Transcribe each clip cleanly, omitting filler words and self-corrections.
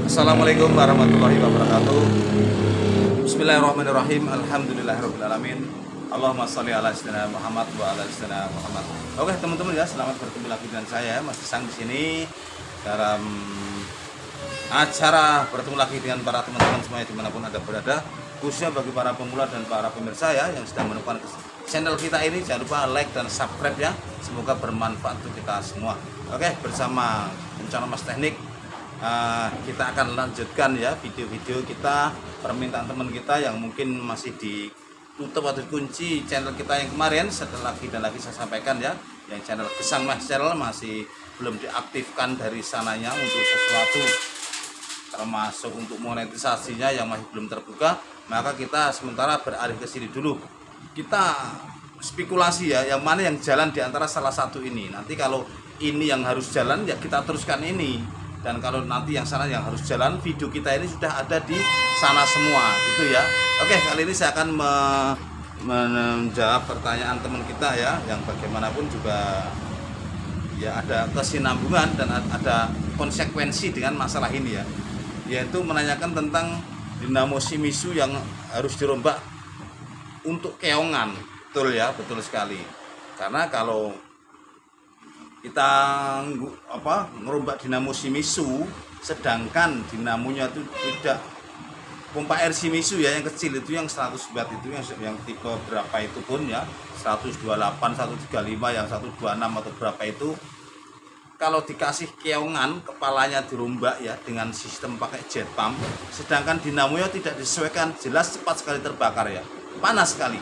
Assalamualaikum warahmatullahi wabarakatuh. Bismillahirrahmanirrahim. Alhamdulillahirrahmanirrahim. Allahumma sholli ala sayyidina Muhammad wa ala sayyidina Muhammad. Oke teman-teman ya, selamat bertemu lagi dengan saya Mas Sang di sini dalam acara bertemu lagi dengan para teman-teman semuanya dimanapun Anda berada, khususnya bagi para pemula dan para pemirsa ya yang sedang menemukan channel kita ini. Jangan lupa like dan subscribe ya, semoga bermanfaat untuk kita semua. Oke, bersama rencana Mas Teknik kita akan lanjutkan ya video-video kita, permintaan teman kita yang mungkin masih ditutup atau dikunci channel kita yang kemarin. Setelah lagi dan lagi saya sampaikan ya, yang channel Gesang Mas Channel masih belum diaktifkan dari sananya untuk sesuatu, termasuk untuk monetisasinya yang masih belum terbuka, maka kita sementara beralih ke sini dulu. Kita spekulasi ya, yang mana yang jalan di antara salah satu ini. Nanti kalau ini yang harus jalan ya kita teruskan ini, dan kalau nanti yang sana yang harus jalan, video kita ini sudah ada di sana semua gitu ya. Oke, kali ini saya akan menjawab pertanyaan teman kita ya, yang bagaimanapun juga ya ada kesinambungan dan ada konsekuensi dengan masalah ini ya, yaitu menanyakan tentang dinamo Shimizu yang harus dirombak untuk keongan. Betul ya, betul sekali. Karena kalau kita merombak dinamo Shimizu, sedangkan dinamonya itu tidak pompa air Shimizu ya, yang kecil itu yang 100 watt itu, yang tipe berapa itu pun ya, 128, 135, yang 126 atau berapa itu, kalau dikasih keongan kepalanya dirombak ya dengan sistem pakai jet pump, sedangkan dinamonya tidak disesuaikan, jelas cepat sekali terbakar ya, panas sekali.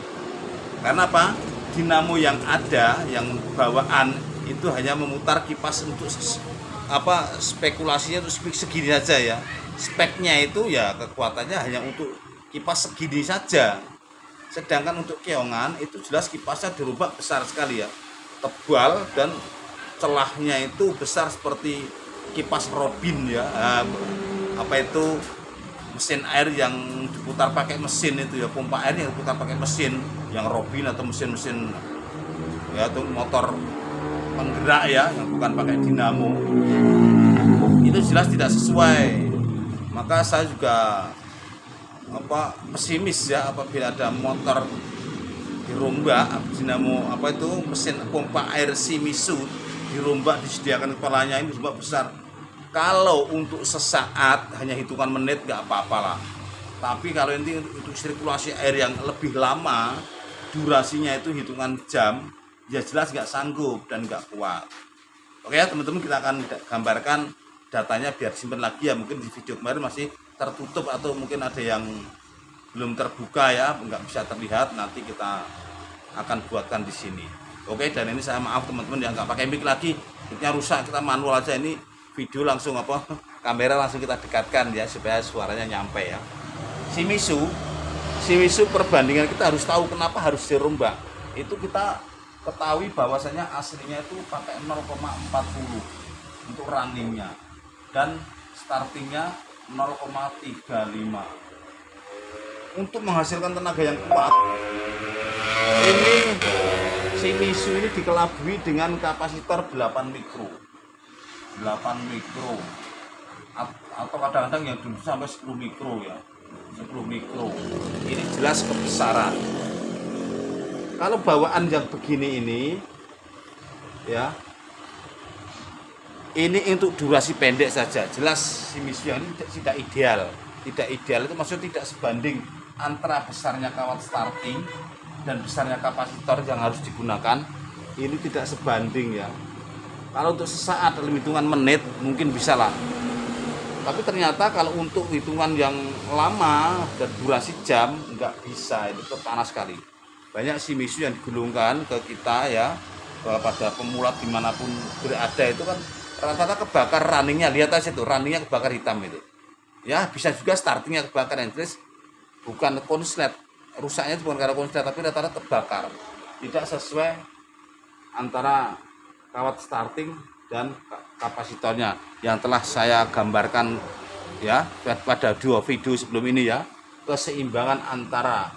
Karena apa? Dinamo yang ada, yang bawaan itu hanya memutar kipas untuk spekulasinya untuk segini saja ya. Speknya itu ya kekuatannya hanya untuk kipas segini saja. Sedangkan untuk keongan itu jelas kipasnya dirubah besar sekali ya, tebal, dan celahnya itu besar seperti kipas Robin ya. Mesin air yang diputar pakai mesin itu ya, pompa air yang diputar pakai mesin yang Robin, atau mesin-mesin ya, itu motor penggerak ya, yang bukan pakai dinamo, itu jelas tidak sesuai. Maka saya juga pesimis ya, apabila ada motor dirombak dinamo mesin pompa air Shimizu dirombak, disediakan kepalanya ini rombak besar. Kalau untuk sesaat hanya hitungan menit nggak apa-apalah, tapi kalau ini untuk sirkulasi air yang lebih lama, durasinya itu hitungan jam, ya jelas nggak sanggup dan nggak kuat. Oke ya teman-teman, kita akan gambarkan datanya biar simpen lagi ya. Mungkin di video kemarin masih tertutup atau mungkin ada yang belum terbuka ya, nggak bisa terlihat. Nanti kita akan buatkan di sini. Oke, dan ini saya maaf teman-teman yang nggak pakai mic lagi, micnya rusak, kita manual aja. Ini video langsung kamera langsung kita dekatkan ya, supaya suaranya nyampe ya. Shimizu perbandingan kita harus tahu kenapa harus dirombak. Itu kita ketahui bahwasanya aslinya itu pakai 0,40 untuk runningnya, dan startingnya 0,35 untuk menghasilkan tenaga yang kuat. Ini Shimizu ini dikelabui dengan kapasitor 8 mikro atau kadang-kadang yang dulu sampai 10 mikro ya, 10 mikro. Ini jelas kebesaran. Kalau bawaan yang begini ini ya, ini untuk durasi pendek saja. Jelas Shimizu ini tidak ideal. Tidak ideal itu maksudnya tidak sebanding antara besarnya kawat starting dan besarnya kapasitor yang harus digunakan. Ini tidak sebanding ya. Kalau untuk sesaat dalam hitungan menit mungkin bisa lah, tapi ternyata kalau untuk hitungan yang lama dan durasi jam nggak bisa, itu panas sekali. Banyak Shimizu yang digulungkan ke kita ya, pada pemula dimanapun berada itu kan rata-rata kebakar runningnya. Lihat aja tuh, runningnya kebakar hitam itu ya. Bisa juga startingnya kebakar, yang jelas bukan konslet, rusaknya bukan karena konslet, tapi rata-rata terbakar. Tidak sesuai antara kawat starting dan kapasitornya yang telah saya gambarkan ya pada 2 video sebelum ini ya, keseimbangan antara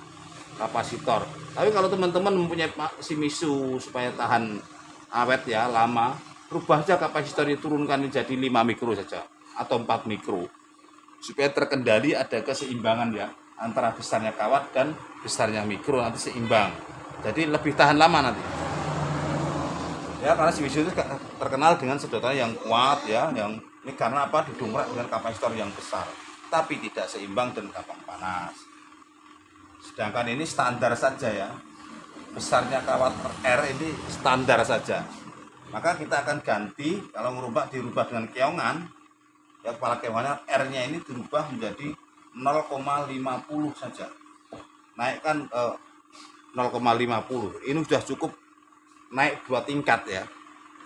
kapasitor. Tapi kalau teman-teman mempunyai Shimizu supaya tahan awet ya, lama, rubah aja kapasitor, diturunkan menjadi 5 mikro saja atau 4 mikro. supaya terkendali, ada keseimbangan ya antara besarnya kawat dan besarnya mikro, nanti seimbang, jadi lebih tahan lama nanti ya, karena Shimizu itu terkenal dengan sedotannya yang kuat ya, yang ini karena apa, didongkrak dengan kapasitor yang besar tapi tidak seimbang dan gampang panas. Sedangkan ini standar saja ya, besarnya kawat R ini standar saja, maka kita akan ganti, kalau dirubah dengan keongan ya, kepala keongannya R nya ini dirubah menjadi 0,50 saja, naikkan 0,50, ini sudah cukup naik 2 tingkat ya,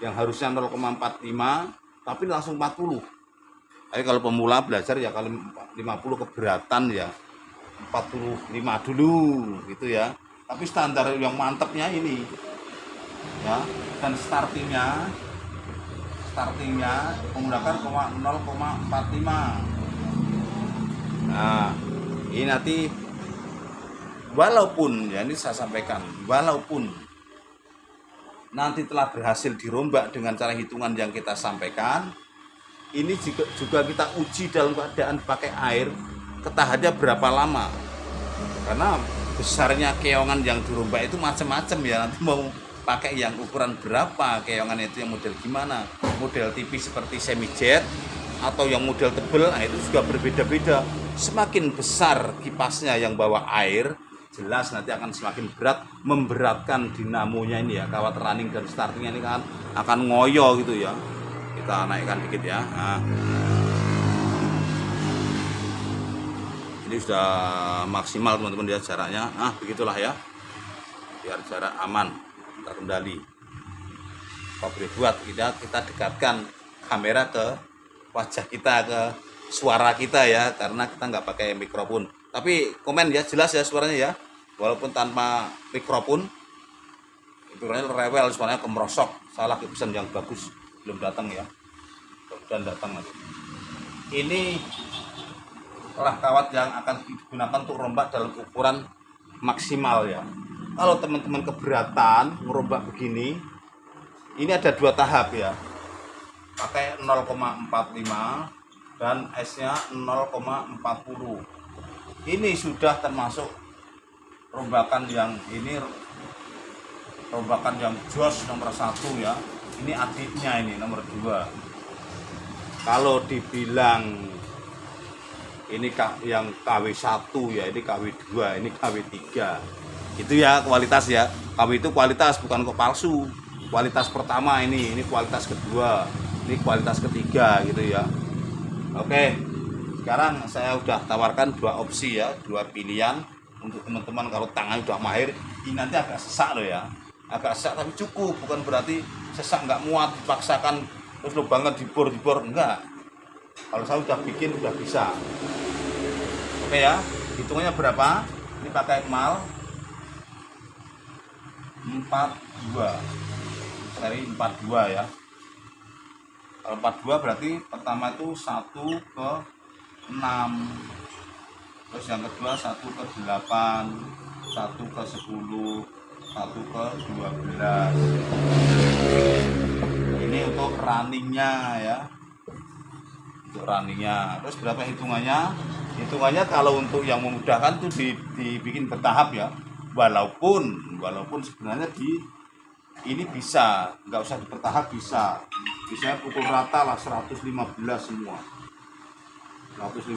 yang harusnya 0,45 tapi langsung 40. Jadi kalau pemula belajar ya, kalau 50 keberatan ya 45 dulu gitu ya, tapi standar yang mantapnya ini ya, dan startingnya menggunakan 0,45. Nah ini nanti walaupun ya, ini saya sampaikan, walaupun nanti telah berhasil dirombak dengan cara hitungan yang kita sampaikan, ini juga kita uji dalam keadaan pakai air, ketahannya berapa lama, karena besarnya keongan yang dirombak itu macam-macam ya, nanti mau pakai yang ukuran berapa keongan itu, yang model gimana, model tipis seperti semi jet atau yang model tebel, nah itu juga berbeda-beda. Semakin besar kipasnya yang bawa air, jelas nanti akan semakin berat, memberatkan dinamonya ini ya, kawat running dan startingnya ini kan akan ngoyo gitu ya. Kita naikkan dikit ya. Nah, ini sudah maksimal teman-teman ya jaraknya. Nah begitulah ya, biar jarak aman, terkendali. Apa buat kita dekatkan kamera ke wajah kita, ke suara kita ya, karena kita nggak pakai mikrofon. Tapi komen ya, jelas ya suaranya ya, walaupun tanpa mikrofon. Itu rewel, suaranya kemerosok. Salah pesan yang bagus belum datang ya, dan datang lagi. Ini telah kawat yang akan digunakan untuk rombak dalam ukuran maksimal ya. Kalau teman-teman keberatan merombak begini, ini ada 2 tahap ya, pakai 0,45 dan S-nya 0,40. Ini sudah termasuk rombakan yang ini, rombakan yang jos nomor 1 ya. Ini adiknya, ini nomor 2. Kalau dibilang ini yang KW1 ya, ini KW2, ini KW3. Itu ya kualitas ya. KW itu kualitas, bukan kok palsu. Kualitas pertama ini kualitas kedua, ini kualitas ketiga gitu ya. Oke. Sekarang saya udah tawarkan 2 opsi ya, 2 pilihan untuk teman-teman kalau tangan udah mahir. Ini nanti agak sesak loh ya, agak sesak tapi cukup, bukan berarti sesak nggak muat dipaksakan terus lubangnya dibor enggak. Kalau saya udah bikin udah bisa. Oke ya, hitungannya berapa? Ini pakai mal 42, seri 42 ya. Kalau 42 berarti pertama itu 1 ke 6, terus yang kedua 1 ke 8, 1 ke 10, 1 ke 12. Ini untuk runningnya ya, untuk runningnya. Terus berapa hitungannya? Hitungannya kalau untuk yang memudahkan tuh dibikin bertahap ya. Walaupun sebenarnya ini bisa nggak usah dipertahap, bisa pukul rata lah 115 semua, 115,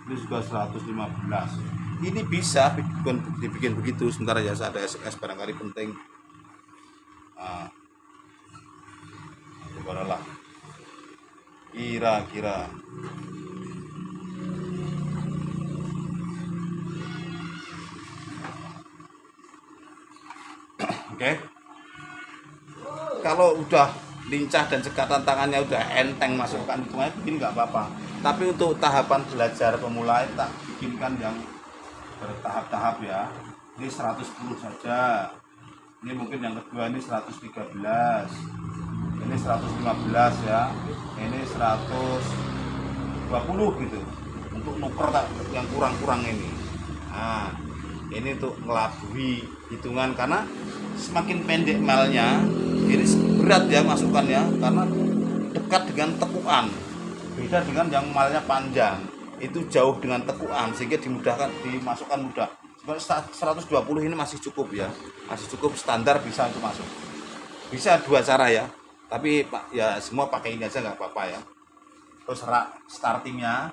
ini juga 115. Ini bisa dibikin begitu. Sebentar ya, saya ada SMS barangkali penting. Lah kira-kira oke. Kalau udah lincah dan cekatan tangannya udah enteng, masukkan hitungannya bikin nggak apa-apa. Tapi untuk tahapan belajar pemula tak bikinkan yang bertahap-tahap ya. Ini 110 saja. Ini mungkin yang kedua ini 113. Ini 115 ya. Ini 120 gitu. Untuk nuker yang kurang-kurang ini. Nah, ini untuk ngelabui hitungan, karena semakin pendek malnya ini berat ya masukannya, karena dekat dengan tekukan. Beda dengan yang malnya panjang, itu jauh dengan tekuan sehingga dimudahkan dimasukkan mudah. 120 ini masih cukup ya, masih cukup standar bisa untuk masuk. Bisa dua cara ya, tapi ya semua pakai ini aja nggak apa-apa ya. Terus startingnya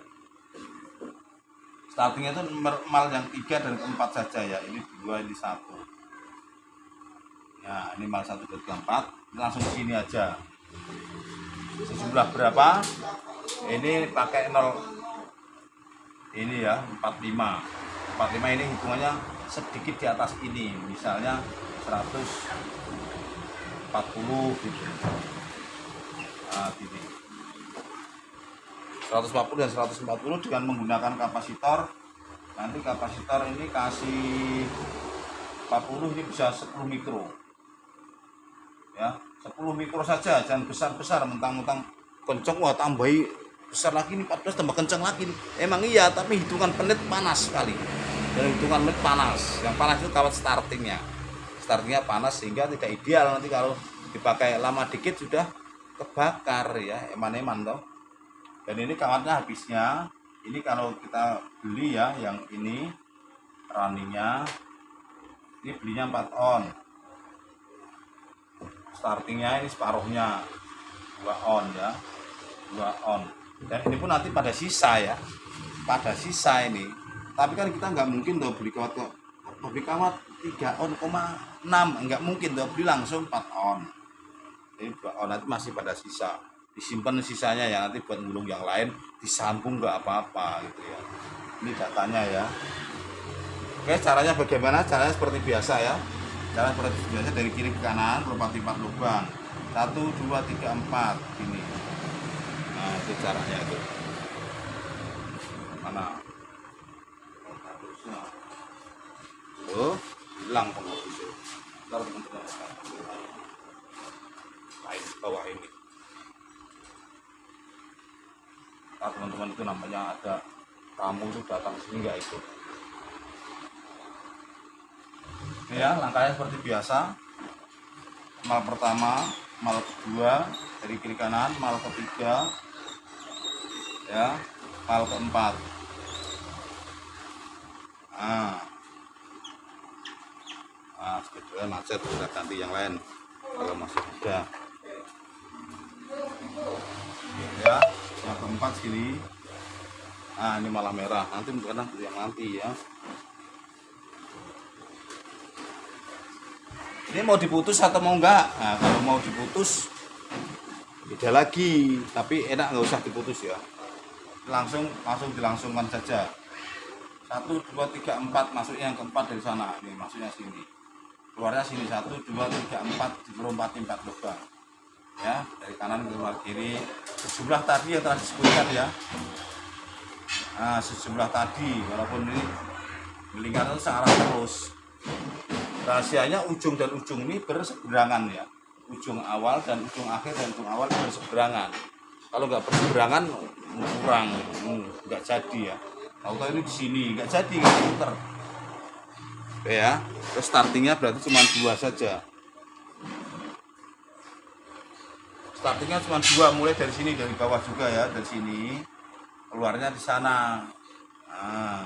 itu mal yang 3 dan 4 saja ya, ini 2 ini 1 ya, ini mal 1 2 3 4, langsung ke sini aja. Sejumlah berapa ini pakai 0 ini ya, 45 ini hitungannya sedikit di atas ini, misalnya 140 gitu. Nah, gini 140 dan 140 dengan menggunakan kapasitor. Nanti kapasitor ini kasih 40, ini bisa 10 mikro ya, 10 mikro saja, jangan besar-besar mentang-mentang kenceng wah tambahi besar lagi nih, 14 tambah kenceng lagi nih. Emang iya, tapi hitungan menit panas sekali, dan hitungan menit panas, yang panas itu kawat startingnya panas sehingga tidak ideal. Nanti kalau dipakai lama dikit sudah kebakar ya, eman-eman toh. Dan ini kawatnya habisnya, ini kalau kita beli ya, yang ini runningnya ini belinya 4 on, startingnya ini separuhnya 2 on ya, 2 on. Dan ini pun nanti pada sisa ya, pada sisa ini. Tapi kan kita nggak mungkin tuh beli kawat 3 on, 6 nggak mungkin tuh beli langsung 4 on. Ini 2 on, nanti masih pada sisa, disimpan sisanya ya, nanti buat gulung yang lain disambung nggak apa-apa gitu ya. Ini datanya ya. Oke, caranya bagaimana? Caranya seperti biasa ya, cara seperti biasa, dari kiri ke kanan melopati 4 lubang, 1 2 3 4 gini. Nah itu caranya itu. Mana harusnya tuh hilang penghabisnya. Ntar teman-teman lain bawah ini. Nah, teman-teman itu namanya ada tamu itu datang sini nggak ikut. Ya, langkahnya seperti biasa. Mal pertama, mal kedua dari kiri kanan, mal ketiga ya, mal keempat. Sebetulnya macet, kita ganti yang lain kalau masih ada ya. Yang keempat sini, ini malah merah, nanti bukan yang nanti ya. Ini mau diputus atau mau enggak? Nah, kalau mau diputus beda lagi, tapi enak nggak usah diputus ya, langsung dilangsungkan saja. 1 2 3 4 masuknya yang keempat dari sana, ini masuknya sini, keluarnya sini. 1 2 3 4 dilompati 4 lubang ya, dari kanan ke kiri sejumlah tadi yang telah disebutkan ya. Nah sejumlah tadi, walaupun ini melingkar itu searah terus. Rahasianya ujung dan ujung ini berseberangan ya, ujung awal dan ujung akhir dan ujung awal berseberangan. Kalau nggak berseberangan kurang, nggak jadi ya. Tahu-tahu ini di sini nggak jadi, nggak muter. Oke ya, terus startingnya berarti cuma 2 saja. Startingnya cuma 2, mulai dari sini, dari bawah juga ya, dari sini, keluarnya di sana. Nah,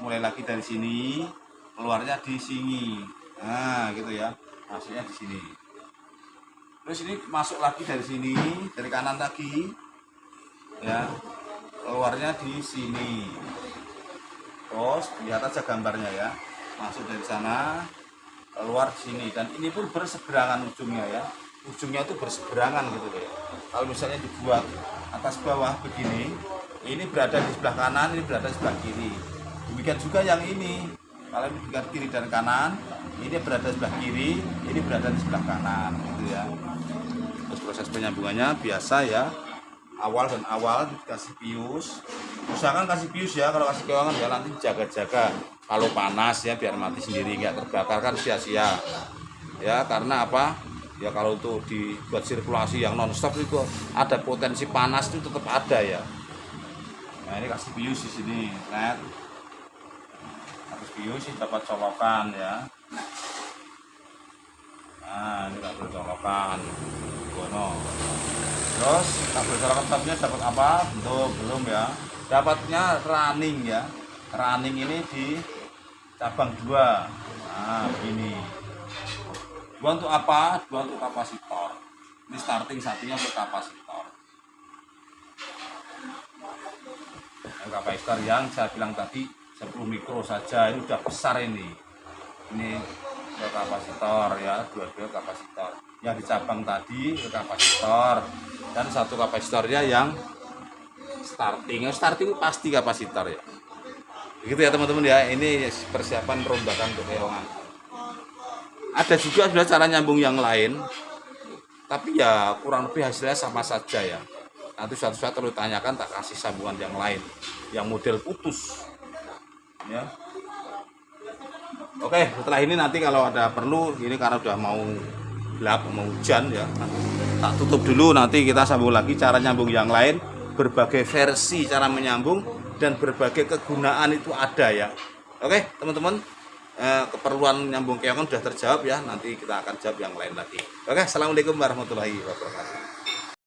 mulai lagi dari sini, keluarnya di sini. Nah, gitu ya, masuknya di sini. Terus ini masuk lagi dari sini, dari kanan lagi, ya, keluarnya di sini. Terus lihat aja gambarnya ya, masuk dari sana, keluar di sini, dan ini pun berseberangan ujungnya ya. Ujungnya itu berseberangan gitu ya. Kalau misalnya dibuat atas bawah begini, ini berada di sebelah kanan, ini berada di sebelah kiri. Demikian juga yang ini, kalau dibuat kiri dan kanan, ini berada di sebelah kiri, ini berada di sebelah kanan gitu ya. Terus proses penyambungannya biasa ya, awal dan awal dikasih pius. Usahakan kasih pius ya, kalau kasih kewangan ya nanti jaga-jaga kalau panas ya, biar mati sendiri, nggak terbakar kan sia-sia ya. Karena apa ya, kalau untuk dibuat sirkulasi yang non-stop itu ada potensi panas itu tetap ada ya. Nah ini kasih pius di sini, lihat, kasih pius sih dapat colokan ya. Nah ini dapat colokan, bono. Terus kabel tetapnya dapat apa? Belum ya. Dapatnya running ya. Running ini di cabang 2. Nah, begini. 2 untuk apa? 2 untuk kapasitor. Ini starting satunya untuk kapasitor. Nah, kapasitor yang saya bilang tadi 10 mikro saja, ini udah besar ini. Ini ke kapasitor ya, dua-dua kapasitor. Yang di cabang tadi ke kapasitor dan satu kapasitornya yang starting. Yang starting pasti kapasitor ya. Begitu ya teman-teman ya. Ini persiapan perombakan untuk keongan. Ada juga sudah cara nyambung yang lain, tapi ya kurang lebih hasilnya sama saja ya. Nanti suatu saat perlu tanyakan, tak kasih sambungan yang lain, yang model putus ya. Oke, setelah ini nanti kalau ada perlu, ini karena udah mau gelap, mau hujan ya, tak tutup dulu, nanti kita sambung lagi cara nyambung yang lain. Berbagai versi cara menyambung dan berbagai kegunaan itu ada ya. Oke teman-teman, keperluan nyambung keongan sudah terjawab ya, nanti kita akan jawab yang lain lagi. Oke, assalamualaikum warahmatullahi wabarakatuh.